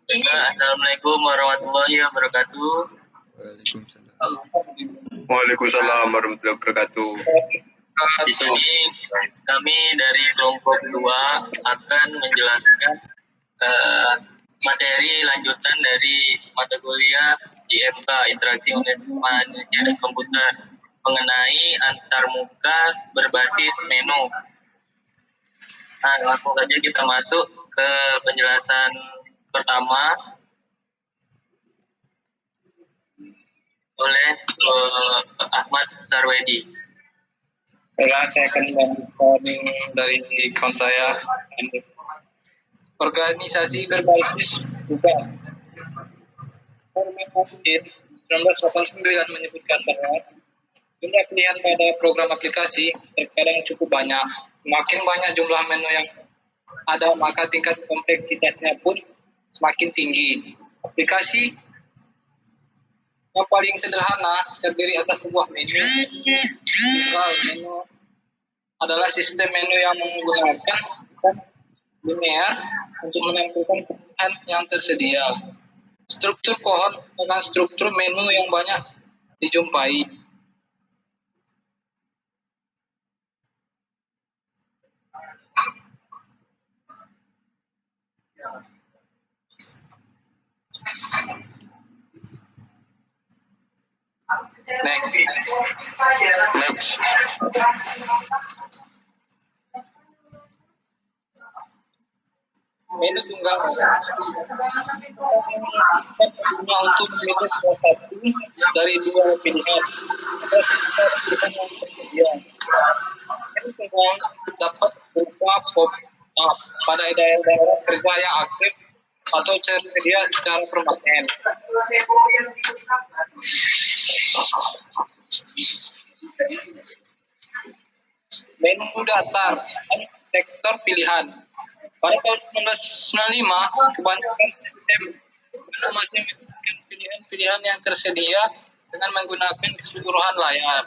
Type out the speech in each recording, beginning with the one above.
Assalamualaikum warahmatullahi wabarakatuh. Waalaikumsalam warahmatullahi wabarakatuh. Di sini kami dari kelompok 2 akan menjelaskan materi lanjutan dari mata kuliah IMK Interaksi Manusia dan Komputer mengenai antarmuka berbasis menu. Nah, langsung saja kita masuk ke penjelasan pertama oleh Ahmad Sarwedi. Saya akan membawakan dari kawan saya. Organisasi berbasis juga. Format 1989 menyebutkan bahwa jumlah pilihan pada program aplikasi terkadang cukup banyak. Makin banyak jumlah menu yang ada, maka tingkat kompleksitasnya pun semakin tinggi. Aplikasi yang paling sederhana terdiri atas sebuah menu. Menu adalah sistem menu yang menggunakan linear untuk menampilkan pilihan yang tersedia. Struktur pohon dengan struktur menu yang banyak dijumpai. Next. Menu tunggal untuk memilih salah satu dari dua pilihan. Menu tunggal dapat berupa pop-up pada daerah-daerah kerja yang aktif atau tersedia secara permanen. Menu dasar dan sektor pilihan. Pada tahun 1995, kebanyakan sistem masih menggunakan pilihan-pilihan yang tersedia dengan menggunakan keseluruhan layar.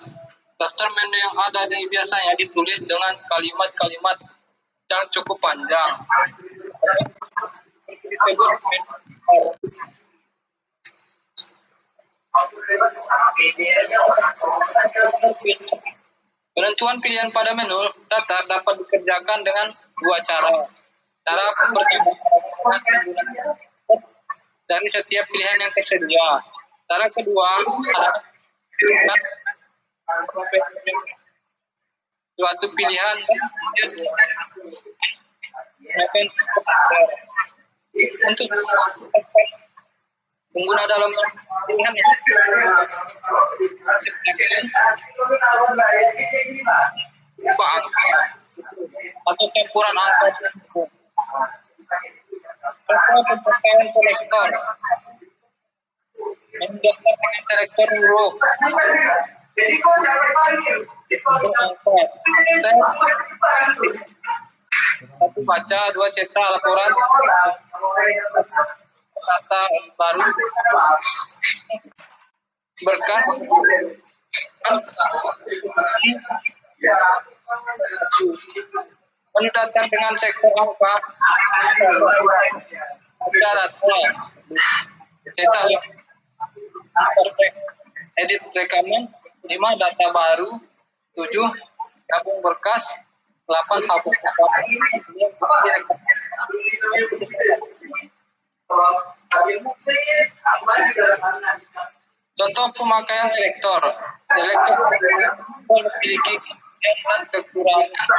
Daftar menu yang ada biasanya ditulis dengan kalimat-kalimat yang cukup panjang. Disebut penentuan pilihan pada menu datar dapat dikerjakan dengan dua cara. Cara pertama dari setiap pilihan yang tersedia. Cara kedua adalah suatu pilihan untuk pengguna dalam pilihan atau campuran angka. Pemakaian selektor mendasarkan selektor huruf. Satu baca, dua cetak laporan data baru berkat mendatar dengan sektor angka data cetak edit rekaman 5 data baru 7 gabung berkas 8 hapus contoh pemakaian selektor memiliki dan kekurangan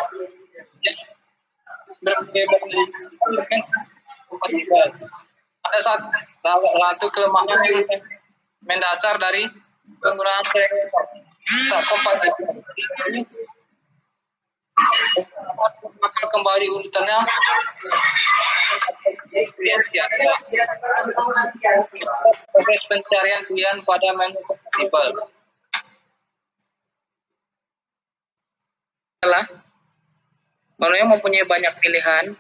ada satu kelemahan yang mendasar dari penggunaan selektor tak kompatibel. Maka kembali urutannya proses pencarian pilihan pada menu kompatibel. Menu yang mempunyai banyak pilihan,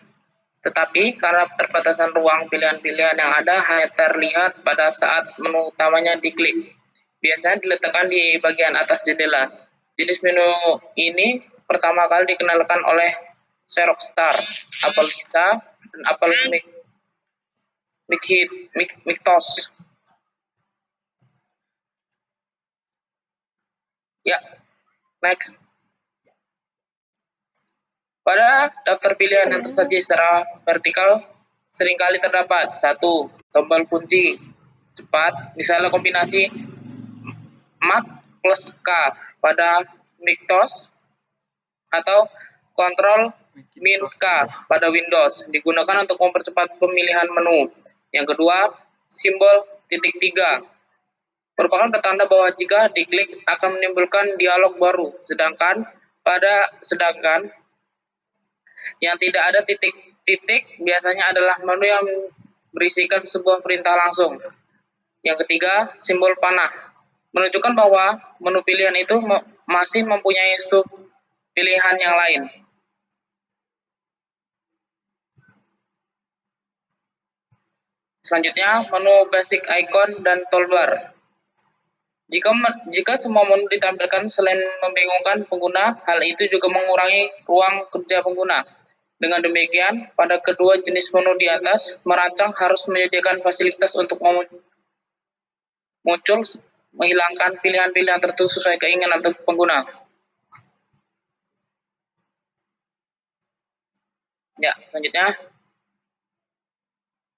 tetapi karena keterbatasan ruang, pilihan-pilihan yang ada hanya terlihat pada saat menu utamanya diklik. Biasanya diletakkan di bagian atas jendela. Jenis menu ini pertama kali dikenalkan oleh Xerox Star, Apple Lisa, dan Apple Mac. mitos. Ya, next. Pada daftar pilihan yang tersaji secara vertikal, seringkali terdapat 1. Tombol kunci cepat, misalnya kombinasi Mat plus K pada Macintosh atau Ctrl Min K pada Windows, digunakan untuk mempercepat pemilihan menu. Yang kedua, simbol titik 3 merupakan pertanda bahwa jika diklik akan menimbulkan dialog baru, sedangkan yang tidak ada titik-titik biasanya adalah menu yang berisikan sebuah perintah langsung. Yang ketiga, simbol panah menunjukkan bahwa menu pilihan itu masih mempunyai sub pilihan yang lain. Selanjutnya, menu basic icon dan toolbar. Jika semua menu ditampilkan selain membingungkan pengguna, hal itu juga mengurangi ruang kerja pengguna. Dengan demikian, pada kedua jenis menu di atas, merancang harus menyediakan fasilitas untuk muncul menghilangkan pilihan-pilihan tertentu sesuai keinginan pengguna. Ya, selanjutnya,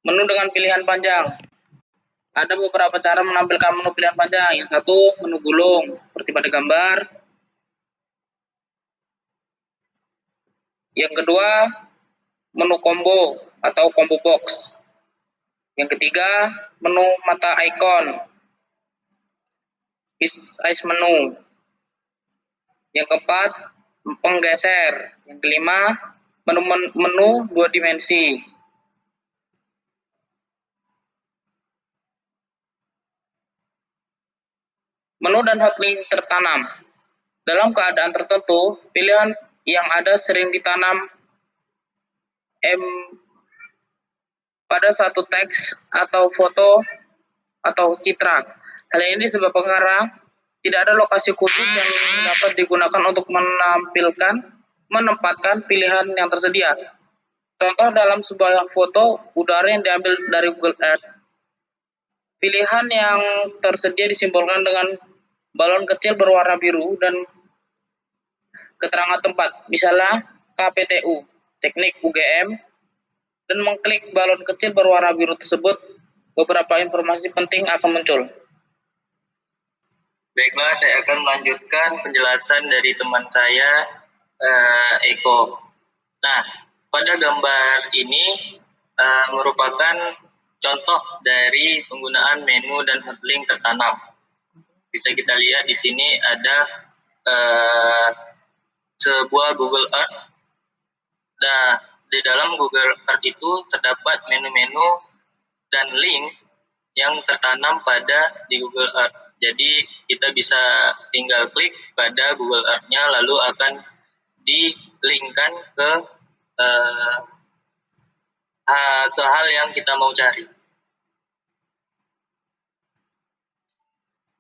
menu dengan pilihan panjang. Ada beberapa cara menampilkan menu pilihan panjang. Yang satu, menu gulung, seperti pada gambar. Yang kedua, menu combo atau combo box. Yang ketiga, menu mata icon, ice menu. Yang keempat, penggeser. Yang kelima, menu 2 dimensi. Menu dan hotlink tertanam. Dalam keadaan tertentu, pilihan yang ada sering ditanam pada satu teks atau foto atau citra. Hal ini disebabkan karena tidak ada lokasi khusus yang dapat digunakan untuk menempatkan pilihan yang tersedia. Contoh dalam sebuah foto udara yang diambil dari Google Earth. Pilihan yang tersedia disimbolkan dengan balon kecil berwarna biru dan keterangan tempat, misalnya KPTU, teknik UGM, dan mengklik balon kecil berwarna biru tersebut, beberapa informasi penting akan muncul. Baiklah, saya akan melanjutkan penjelasan dari teman saya, Eko. Nah, pada gambar ini merupakan contoh dari penggunaan menu dan hotlink tertanam. Bisa kita lihat di sini ada sebuah Google Earth. Nah, di dalam Google Earth itu terdapat menu-menu dan link yang tertanam di Google Earth. Jadi kita bisa tinggal klik pada Google Earth-nya, lalu akan di-linkkan ke hal yang kita mau cari.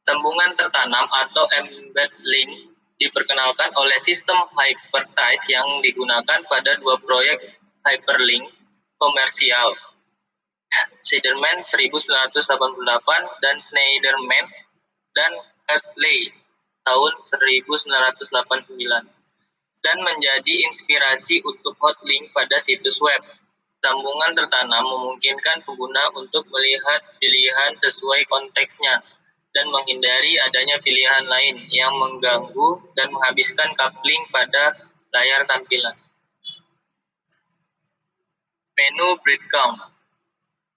Sambungan tertanam atau embed link diperkenalkan oleh sistem hypertext yang digunakan pada dua proyek hyperlink komersial, Schneiderman 1988 dan Schneiderman dan Hartley tahun 1989, dan menjadi inspirasi untuk hotlink pada situs web. Sambungan tertanam memungkinkan pengguna untuk melihat pilihan sesuai konteksnya dan menghindari adanya pilihan lain yang mengganggu dan menghabiskan coupling pada layar tampilan. Menu breadcrumb.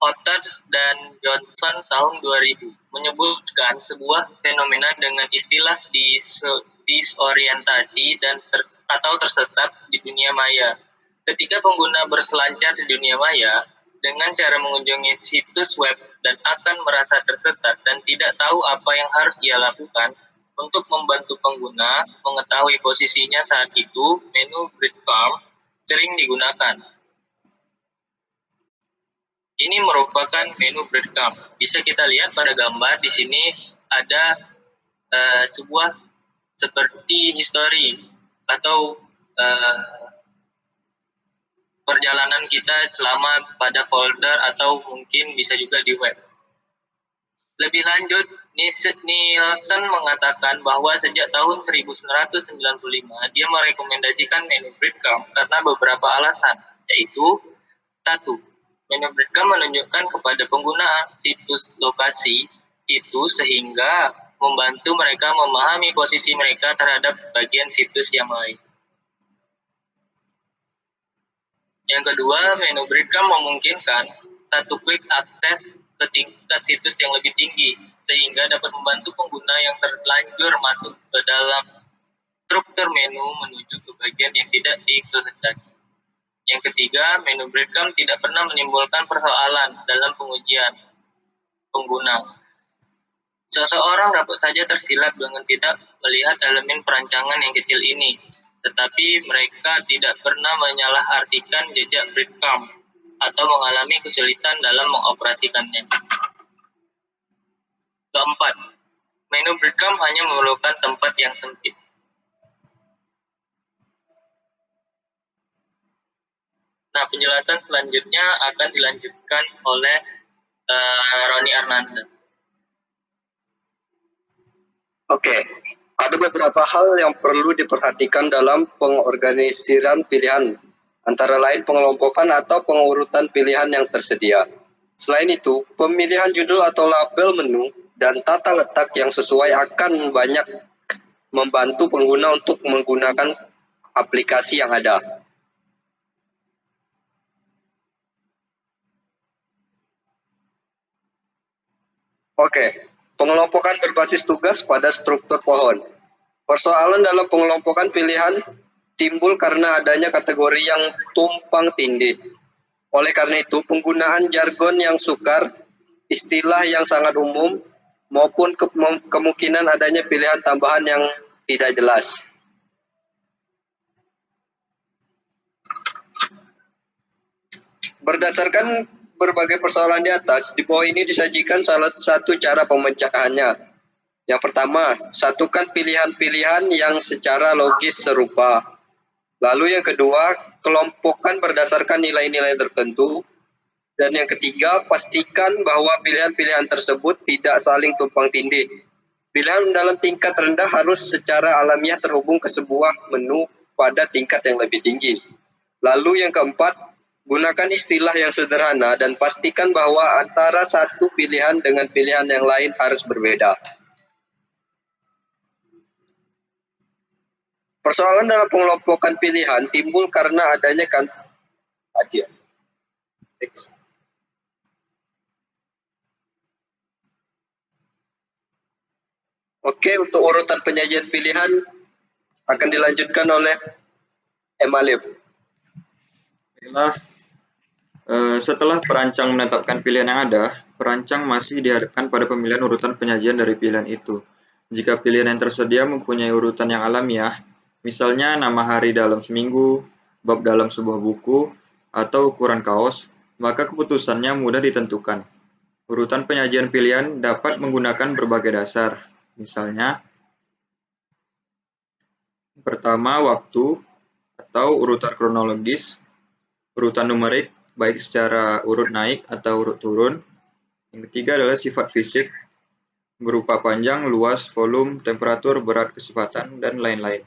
Otter dan Johnson tahun 2000 menyebutkan sebuah fenomena dengan istilah disorientasi atau tersesat di dunia maya. Ketika pengguna berselancar di dunia maya dengan cara mengunjungi situs web dan akan merasa tersesat dan tidak tahu apa yang harus ia lakukan, untuk membantu pengguna mengetahui posisinya saat itu, menu breadcrumb sering digunakan. Ini merupakan menu breadcrumb. Bisa kita lihat pada gambar di sini ada sebuah seperti history atau perjalanan kita selama pada folder atau mungkin bisa juga di web. Lebih lanjut, Nielsen mengatakan bahwa sejak tahun 1995 dia merekomendasikan menu breadcrumb karena beberapa alasan, yaitu satu, menu breadcrumb menunjukkan kepada pengguna situs lokasi itu sehingga membantu mereka memahami posisi mereka terhadap bagian situs yang lain. Yang kedua, menu breadcrumb memungkinkan satu klik akses ke tingkat situs yang lebih tinggi, sehingga dapat membantu pengguna yang terlanjur masuk ke dalam struktur menu menuju ke bagian yang tidak dikehendaki. Yang ketiga, menu breadcrumb tidak pernah menimbulkan persoalan dalam pengujian pengguna. Seseorang dapat saja tersilap dengan tidak melihat elemen perancangan yang kecil ini, tetapi mereka tidak pernah menyalahartikan jejak breadcrumb atau mengalami kesulitan dalam mengoperasikannya. Keempat, menu breadcrumb hanya memerlukan tempat yang sempit. Nah, penjelasan selanjutnya akan dilanjutkan oleh Roni Arnanda. Oke, ada beberapa hal yang perlu diperhatikan dalam pengorganisiran pilihan, antara lain pengelompokan atau pengurutan pilihan yang tersedia. Selain itu, pemilihan judul atau label menu dan tata letak yang sesuai akan banyak membantu pengguna untuk menggunakan aplikasi yang ada. Oke, pengelompokan berbasis tugas pada struktur pohon. Persoalan dalam pengelompokan pilihan timbul karena adanya kategori yang tumpang tindih. Oleh karena itu, penggunaan jargon yang sukar, istilah yang sangat umum, maupun kemungkinan adanya pilihan tambahan yang tidak jelas. Berdasarkan berbagai persoalan di atas, di bawah ini disajikan salah satu cara pemecahannya. Yang pertama, satukan pilihan-pilihan yang secara logis serupa. Lalu yang kedua, kelompokkan berdasarkan nilai-nilai tertentu. Dan yang ketiga, pastikan bahwa pilihan-pilihan tersebut tidak saling tumpang tindih. Pilihan dalam tingkat rendah harus secara alamiah terhubung ke sebuah menu pada tingkat yang lebih tinggi. Lalu yang keempat, gunakan istilah yang sederhana dan pastikan bahwa antara satu pilihan dengan pilihan yang lain harus berbeda. Persoalan dalam pengelompokan pilihan timbul karena adanya Oke, untuk urutan penyajian pilihan akan dilanjutkan oleh Emalif. Setelah perancang menetapkan pilihan yang ada, perancang masih dihadapkan pada pemilihan urutan penyajian dari pilihan itu. Jika pilihan yang tersedia mempunyai urutan yang alamiah, misalnya nama hari dalam seminggu, bab dalam sebuah buku, atau ukuran kaos, maka keputusannya mudah ditentukan. Urutan penyajian pilihan dapat menggunakan berbagai dasar. Misalnya, pertama waktu atau urutan kronologis, urutan numerik, baik secara urut naik atau urut turun. Yang ketiga adalah sifat fisik, berupa panjang, luas, volume, temperatur, berat, kecepatan, dan lain-lain.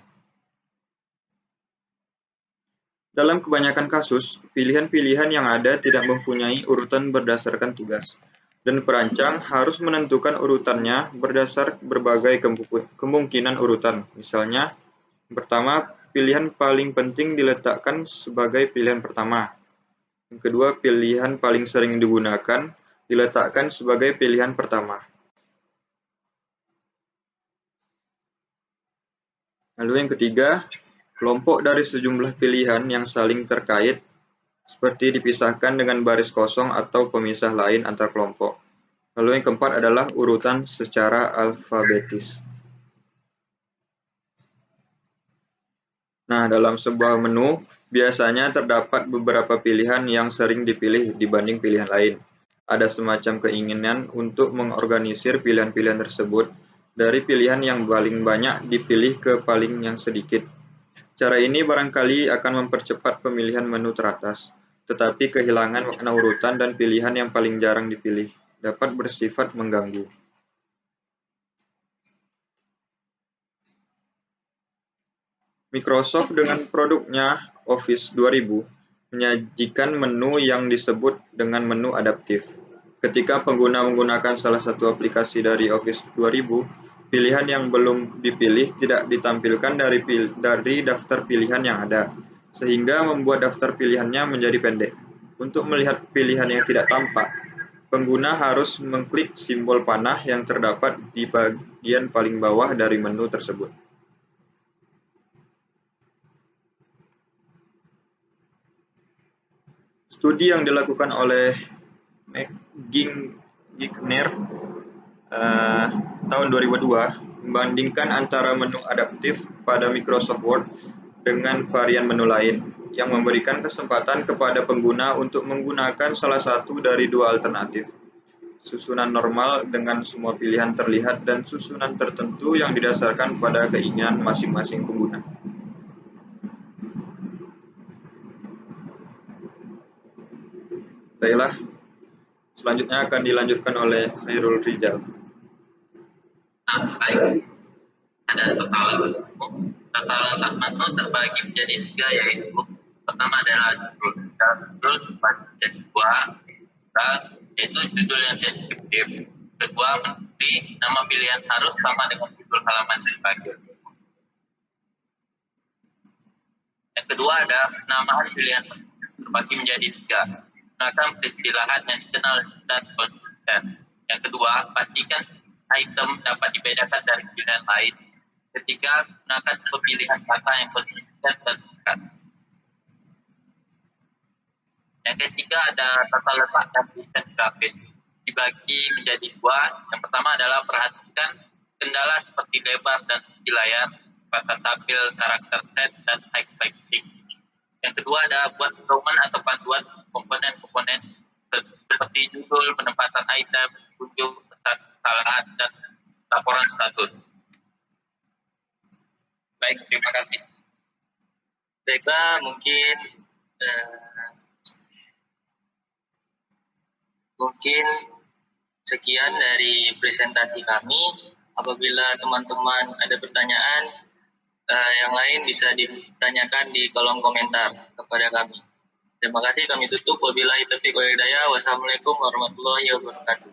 Dalam kebanyakan kasus, pilihan-pilihan yang ada tidak mempunyai urutan berdasarkan tugas, dan perancang harus menentukan urutannya berdasar berbagai kemungkinan urutan. Misalnya, pertama, pilihan paling penting diletakkan sebagai pilihan pertama. Yang kedua, pilihan paling sering digunakan diletakkan sebagai pilihan pertama. Lalu yang ketiga, kelompok dari sejumlah pilihan yang saling terkait, seperti dipisahkan dengan baris kosong atau pemisah lain antar kelompok. Lalu yang keempat adalah urutan secara alfabetis. Nah, dalam sebuah menu, biasanya terdapat beberapa pilihan yang sering dipilih dibanding pilihan lain. Ada semacam keinginan untuk mengorganisir pilihan-pilihan tersebut dari pilihan yang paling banyak dipilih ke paling yang sedikit. Cara ini barangkali akan mempercepat pemilihan menu teratas, tetapi kehilangan makna urutan dan pilihan yang paling jarang dipilih dapat bersifat mengganggu. Microsoft dengan produknya Office 2000 menyajikan menu yang disebut dengan menu adaptif. Ketika pengguna menggunakan salah satu aplikasi dari Office 2000, pilihan yang belum dipilih tidak ditampilkan dari daftar pilihan yang ada, sehingga membuat daftar pilihannya menjadi pendek. Untuk melihat pilihan yang tidak tampak, pengguna harus mengklik simbol panah yang terdapat di bagian paling bawah dari menu tersebut. Studi yang dilakukan oleh McGignner tahun 2002 membandingkan antara menu adaptif pada Microsoft Word dengan varian menu lain yang memberikan kesempatan kepada pengguna untuk menggunakan salah satu dari dua alternatif, susunan normal dengan semua pilihan terlihat dan susunan tertentu yang didasarkan pada keinginan masing-masing pengguna. Baiklah, selanjutnya akan dilanjutkan oleh Khairul Rijal. Baik, ada total letak menu terbagi menjadi 3, yaitu pertama adalah judul. Judul terbagi menjadi 2, yaitu judul yang deskriptif. Kedua, menteri nama pilihan harus sama dengan judul halaman yang dibagi. Yang kedua ada penamaan pilihan terbagi menjadi 3. Gunakan peristilahan yang dikenal dan konsisten. Yang kedua, pastikan item dapat dibedakan dari pilihan lain. Ketiga, gunakan pemilihan kata yang konsisten dan dekat. Yang ketiga ada tata letak dan desain grafis. Dibagi menjadi 2. Yang pertama adalah perhatikan kendala seperti lebar dan segi layar, dapat tampil karakter set dan hyperlink. Yang kedua ada buat pedoman atau panduan komponen-komponen seperti judul, penempatan item, kunjung, pesan, kesalahan, dan laporan status. Baik, terima kasih. Baiklah, mungkin sekian dari presentasi kami. Apabila teman-teman ada pertanyaan yang lain bisa ditanyakan di kolom komentar kepada kami. Terima kasih, kami tutup. Wabillahi taufiq wal hidayah. Wassalamualaikum warahmatullahi wabarakatuh.